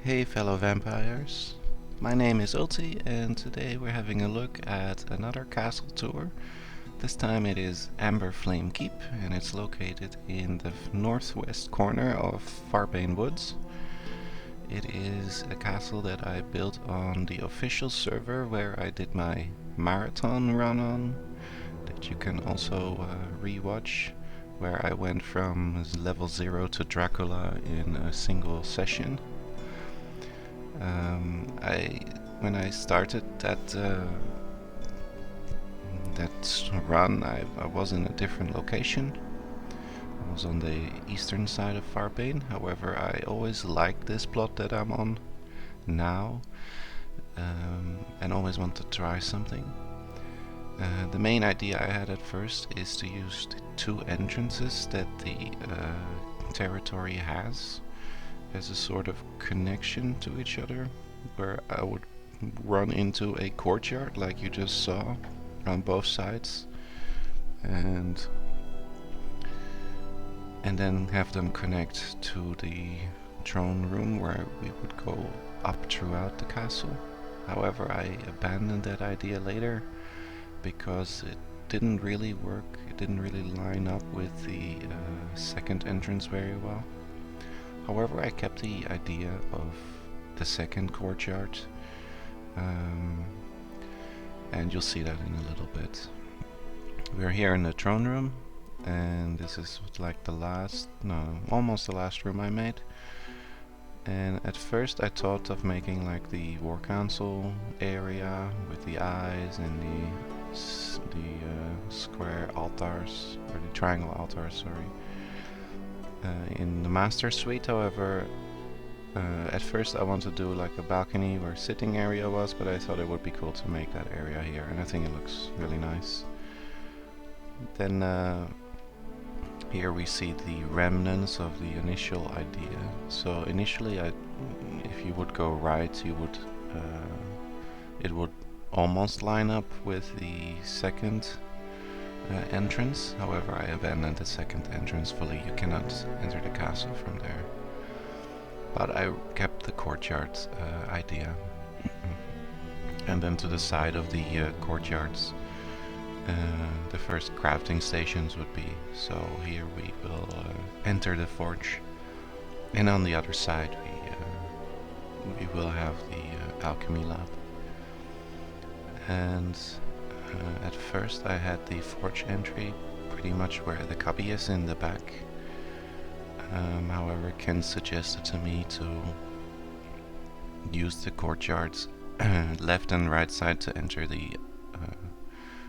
Hey fellow vampires, my name is Ulti and today we're having a look at another castle tour. This time it is Amberflame Keep and it's located in the northwest corner of Farbane Woods. It is a castle that I built on the official server where I did my marathon run on, that you can also rewatch, where I went from level 0 to Dracula in a single session. When I started that run, I was in a different location. I was on the eastern side of Farbane. However, I always liked this plot that I'm on now, and always want to try something. The main idea I had at first is to use the two entrances that the territory has as a sort of connection to each other, where I would run into a courtyard like you just saw on both sides, and then have them connect to the throne room where we would go up throughout the castle. However, I abandoned that idea later because it didn't really work. It didn't really line up with the second entrance very well. However, I kept the idea of the second courtyard, and you'll see that in a little bit. We're here in the throne room, and this is like almost the last room I made. And at first I thought of making like the war council area with the eyes and the square altars, or the triangle altars, sorry. In the master suite, however, at first I wanted to do like a balcony where sitting area was, but I thought it would be cool to make that area here, and I think it looks really nice. Then here we see the remnants of the initial idea. So initially, if you would go right, you would it would almost line up with the second entrance. However, I abandoned the second entrance fully. You cannot enter the castle from there. But I kept the courtyard idea. And then to the side of the courtyards, the first crafting stations would be. So here we will enter the forge, and on the other side we will have the Alchemy Lab. And at first I had the forge entry pretty much where the cubby is in the back. However, Kenz suggested to me to use the courtyard's left and right side to enter the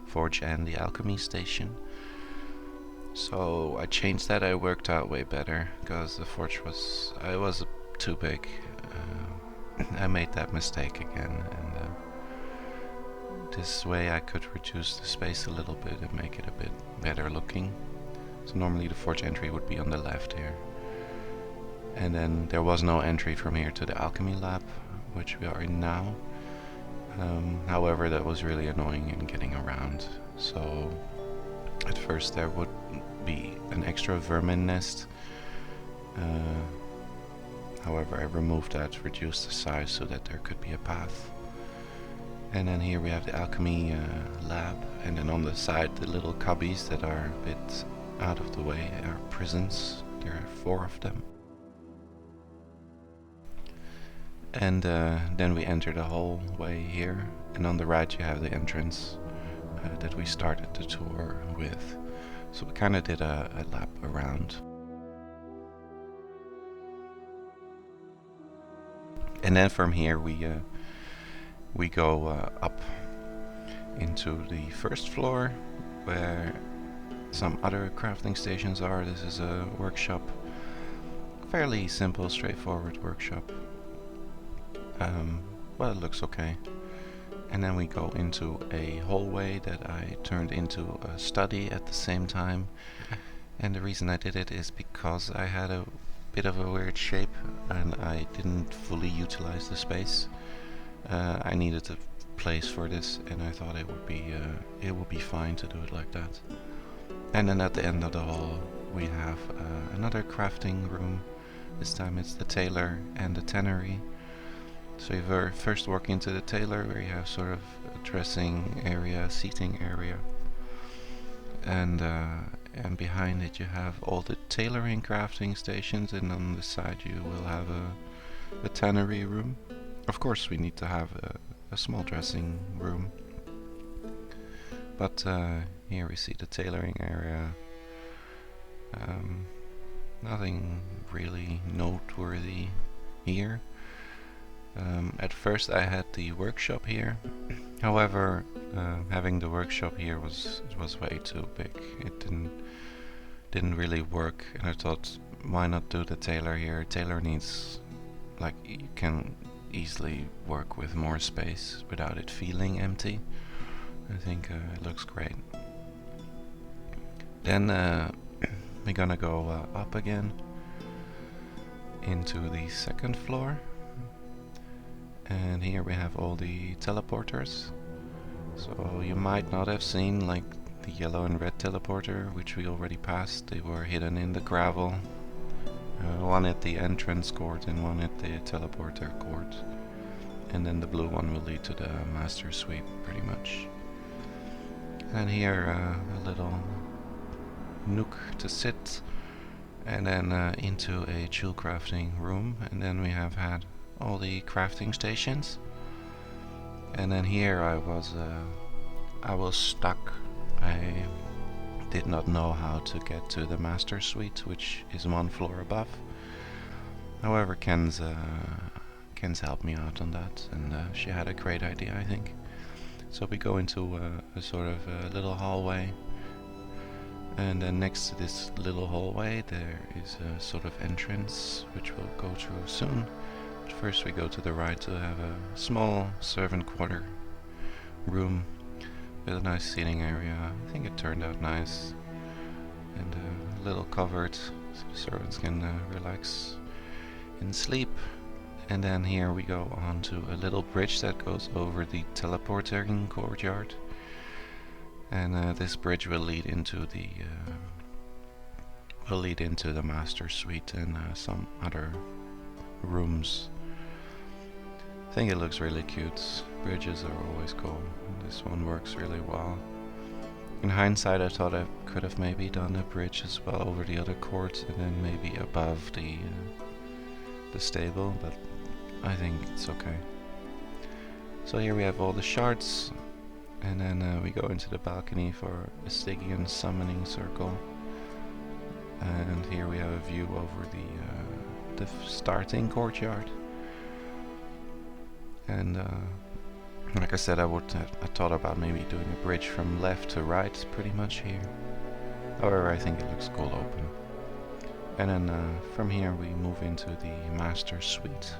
forge and the alchemy station. So I changed that. I worked out way better because the forge was too big. I made that mistake again, and this way I could reduce the space a little bit and make it a bit better looking. So normally the forge entry would be on the left here. And then there was no entry from here to the Alchemy Lab, which we are in now. However, that was really annoying in getting around. So at first there would be an extra vermin nest. However, I removed that, reduced the size so that there could be a path. And then here we have the Alchemy Lab, and then on the side the little cubbies that are a bit out of the way are prisons. There are 4 of them. And then we enter the hallway here, and on the right you have the entrance that we started the tour with. So we kind of did a lap around. And then from here we go up into the first floor where some other crafting stations are. This is a workshop, fairly simple, straightforward workshop. Well, it looks okay. And then we go into a hallway that I turned into a study at the same time. And the reason I did it is because I had a bit of a weird shape and I didn't fully utilize the space. I needed a place for this, and I thought it would be fine to do it like that. And then at the end of the hall we have another crafting room. This time it's the Tailor and the Tannery, So you first walk into the Tailor, where you have sort of a dressing area, seating area, and behind it you have all the tailoring crafting stations, and on the side you will have a tannery room. Of course we need to have a small dressing room, but here we see the tailoring area. Nothing really noteworthy here. At first I had the workshop here. However, having the workshop here was way too big. It didn't really work, and I thought, why not do the Tailor here? Tailor needs, like, you can easily work with more space without it feeling empty. I think it looks great. Then we're gonna go up again into the second floor. And here we have all the teleporters. So you might not have seen, like, the yellow and red teleporter, which we already passed. They were hidden in the gravel. One at the entrance court and one at the teleporter court. And then the blue one will lead to the master suite, pretty much. And here a little nook to sit, and then into a jewelcrafting room. And then we have had all the crafting stations, and then here I was stuck. I did not know how to get to the master suite, which is one floor above. However, Kenz helped me out on that, and she had a great idea, I think. So we go into a sort of a little hallway, and then next to this little hallway there is a sort of entrance, which we'll go through soon. First we go to the right to have a small servant quarter room with a nice seating area. I think it turned out nice, and a little covered so the servants can relax and sleep. And then here we go on to a little bridge that goes over the teleporting courtyard, and this bridge will lead into the master suite and some other rooms. I think it looks really cute. Bridges are always cool. This one works really well. In hindsight, I thought I could have maybe done a bridge as well over the other court and then maybe above the stable, but I think it's okay. So here we have all the shards, and then we go into the balcony for a Stygian summoning circle. And here we have a view over the starting courtyard. And like I said, I thought about maybe doing a bridge from left to right pretty much here. However, I think it looks cool open. And then from here we move into the master suite.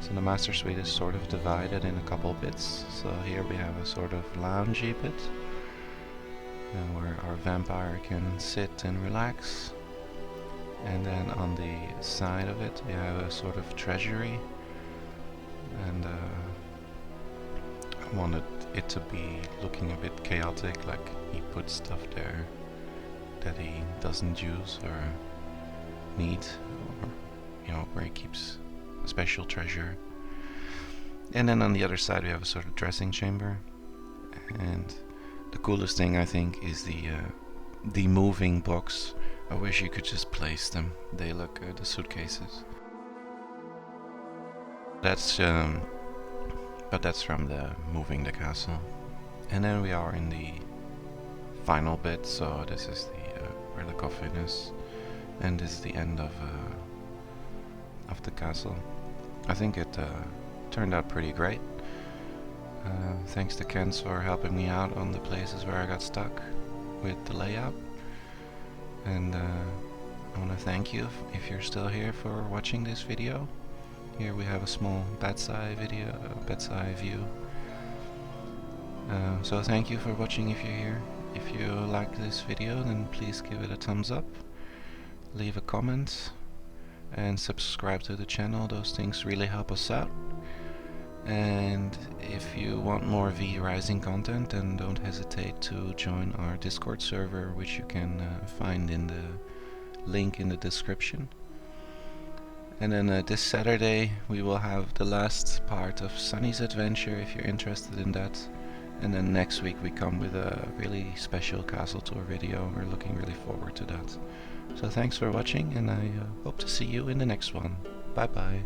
So the master suite is sort of divided in a couple bits. So here we have a sort of loungy bit where our vampire can sit and relax. And then on the side of it we have a sort of treasury, and I wanted it to be looking a bit chaotic, like he puts stuff there that he doesn't use or need, or where he keeps special treasure. And then on the other side we have a sort of dressing chamber, and the coolest thing I think is the moving box. I wish you could just place them. They look the suitcases. But that's from the moving the castle. And then we are in the final bit. So this is the where the coffin is, and this is the end of the castle. I think it turned out pretty great. Thanks to Kenz for helping me out on the places where I got stuck with the layout. And I want to thank you if you're still here for watching this video. Here we have a small bat's eye view. So thank you for watching if you're here. If you like this video, then please give it a thumbs up, leave a comment, and subscribe to the channel. Those things really help us out. And if you want more V Rising content, then don't hesitate to join our Discord server, which you can find in the link in the description. And then this Saturday we will have the last part of Sunny's adventure if you're interested in that. And then next week we come with a really special castle tour video. We're looking really forward to that. So thanks for watching, and I hope to see you in the next one. Bye bye.